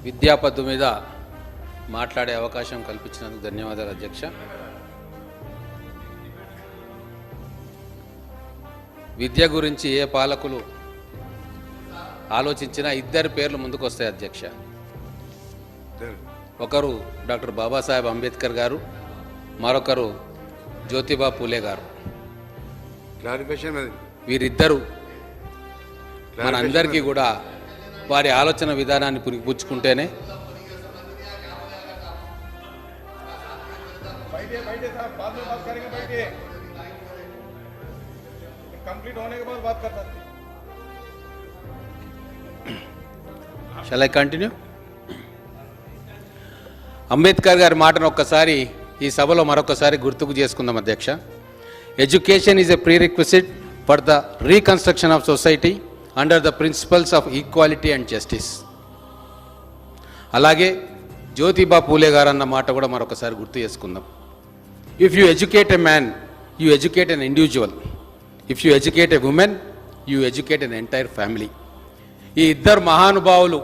విద్యా పద్దు మీద మాట్లాడే అవకాశం కల్పించినందుకు ధన్యవాదాలు అధ్యక్ష. విద్య గురించి ఏ పాలకులు ఆలోచించినా ఇద్దరు పేర్లు ముందుకు వస్తాయి అధ్యక్ష. ఒకరు డాక్టర్ బాబాసాహెబ్ అంబేద్కర్ గారు, మరొకరు జ్యోతిబా పూలే గారు. వీరిద్దరూ మనందరికీ కూడా వారి ఆలోచన విధానాన్ని పుచ్చుకుంటేనే షల్ ఐ కంటిన్యూ? అంబేద్కర్ గారి మాటను ఒక్కసారి ఈ సభలో మరొకసారి గుర్తుకు చేసుకుందాం అధ్యక్ష. Education is a prerequisite for the reconstruction of society under the principles of equality and justice. అలాగే జ్యోతిబా పూలే గారు అన్న మాట కూడా మరొకసారి గుర్తు చేసుకుందాం. If you educate a man, you educate an individual. If you educate a women, you educate an entire family. ఈ ఇద్దరు మహానుభావులు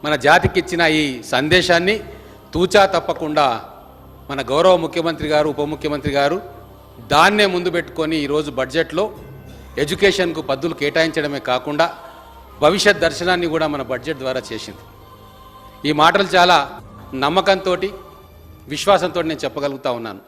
మన జాతికి ఇచ్చిన ఈ సందేశాన్ని తూచా తప్పకుండా మన గౌరవ ముఖ్యమంత్రి గారు, ఉప ముఖ్యమంత్రి గారు దాన్నే ముందు పెట్టుకొని ఈరోజు బడ్జెట్లో ఎడ్యుకేషన్కు పద్దులు కేటాయించడమే కాకుండా భవిష్యత్ దర్శనాన్ని కూడా మన బడ్జెట్ ద్వారా చేసింది. ఈ మాటలు చాలా నమ్మకంతో, విశ్వాసంతో నేను చెప్పగలుగుతా ఉన్నాను.